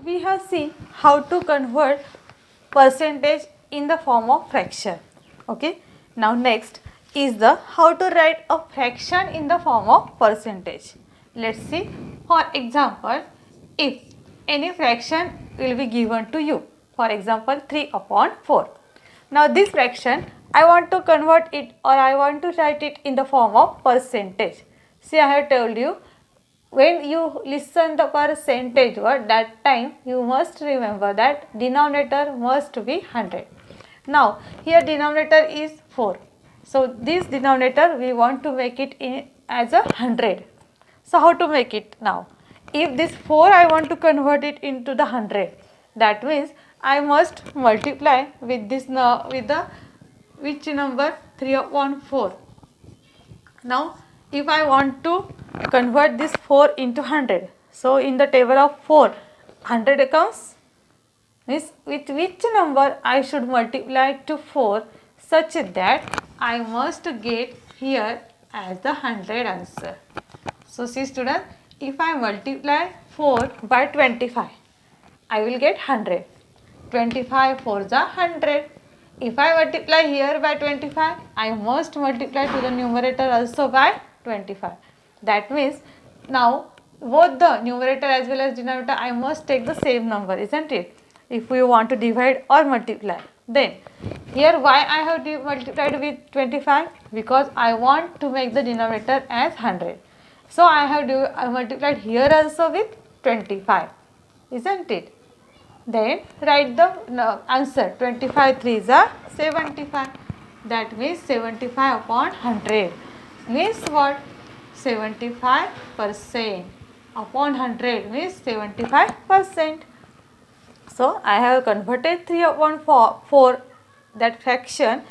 we have seen how to convert percentage in the form of fraction. Okay. Now next is the how to write a fraction in the form of percentage. Let's see. For example, if any fraction will be given to you, for example 3 upon 4. Now this fraction I want to convert it, or I want to write it in the form of percentage. See, I have told you, when you listen the percentage word, that time you must remember that denominator must be 100. Now here denominator is 4. So this denominator we want to make it in as a 100. So how to make it now? If this 4 I want to convert it into the 100, that means I must multiply with this with the which number? 3 upon 4. Now if I want to convert this 4 into 100, so in the table of 4, 100 comes, means with which number I should multiply to 4 such that I must get here as the 100 answer. So see students, if I multiply 4 by 25, I will get 100. 25 4 is 100. If I multiply here by 25, I must multiply to the numerator also by 25. That means now both the numerator as well as denominator I must take the same number, isn't it? If we want to divide or multiply. Then here why I have multiplied with 25? Because I want to make the denominator as 100. So I have multiplied here also with 25, isn't it? Then write the answer. 25 3s are 75. That means 75 upon 100 means what? 75% upon 100 means 75%. So I have converted 3 upon 4 that fraction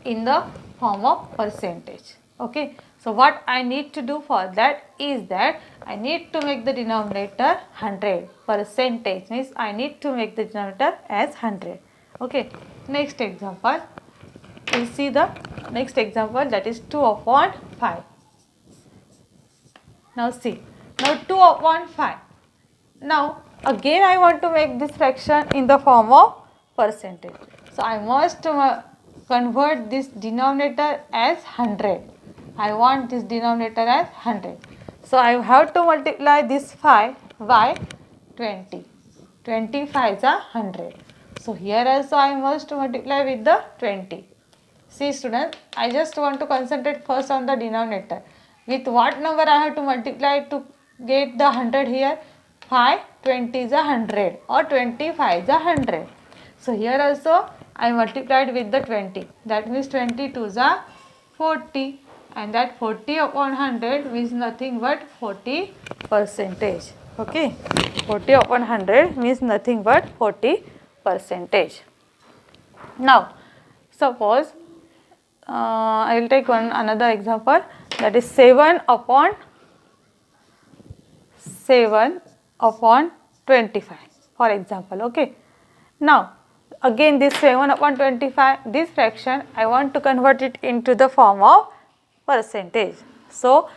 in the form of percentage. Okay. So what I need to do for that is that I need to make the denominator 100. Percentage means I need to make the denominator as 100. Okay. Next example. We see the next example, that is 2 upon 5. Now see. Now 2 upon 5. Now again I want to make this fraction in the form of percentage. So I must convert this denominator as 100. I want this denominator as 100. So I have to multiply this 5 by 20. 25 is 100. So here also I must multiply with the 20. See students, I just want to concentrate first on the denominator. With what number I have to multiply to get the 100 here? 5, 20 is 100 or 25 is 100. So here also I multiplied with the 20. That means 22 is 40. And that 40 upon 100 means nothing but 40 percentage. Okay. 40 upon 100 means nothing but 40 percentage. Now, suppose I will take another example, that is 7 upon 25 for example. Okay. Now, again this 7 upon 25, this fraction I want to convert it into the form of percentage. So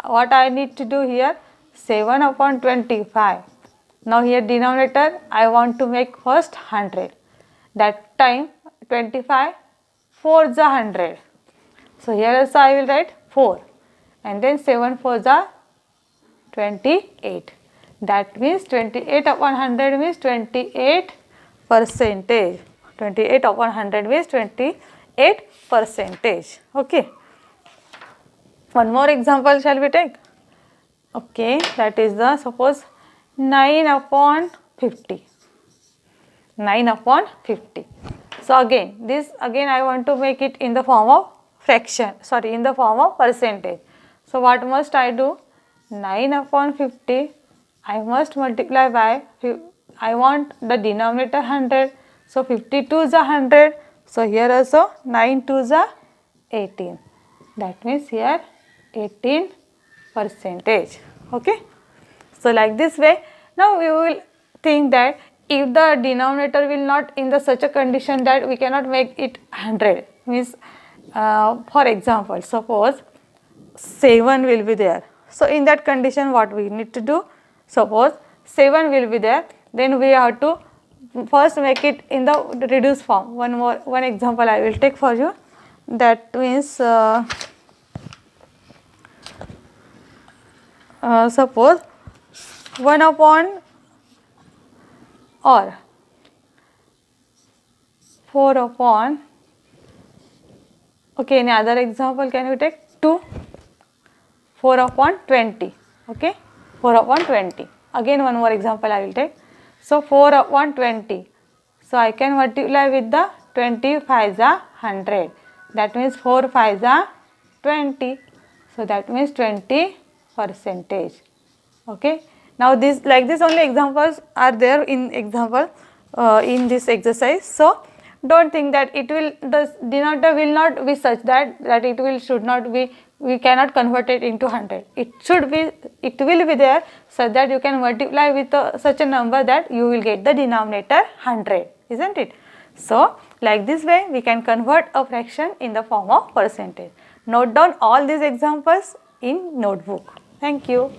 what I need to do here? 7 upon 25. Now here denominator I want to make first 100. That time 25 4 is 100. So here also I will write 4 and then 7 4 is 28. That means 28 upon 100 means 28 percentage. 28 upon 100 means 28 percentage. Okay. One more example shall we take? Okay, that is the suppose 9 upon 50. 9 upon 50. So again, this again I want to make it in the form of fraction, sorry, in the form of percentage. So what must I do? 9 upon 50, I must multiply by, I want the denominator 100. So 52 is 100. So here also 9 2 is 18. That means here 18 percentage. Okay. So like this way, now we will think that if the denominator will not in the such a condition that we cannot make it 100, means for example, suppose 7 will be there. So in that condition what we need to do? Suppose 7 will be there then we have to first make it in the reduced form. One example I will take for you. That means suppose 1 upon or 4 upon, okay, any other example can you take? 2, 4 upon 20, okay, 4 upon 20. Again one more example I will take. So 4 upon 20. So I can multiply with the 20 5s are 100. That means 4 5s are 20. So that means 20%. Okay. Now this, like this only examples are there in example in this exercise. So don't think that it will, the denominator will not be such that it will, should not be, we cannot convert it into 100. It should be, it will be there such that you can multiply with such a number that you will get the denominator 100, isn't it? So like this way we can convert a fraction in the form of percentage. Note down all these examples in notebook. Thank you.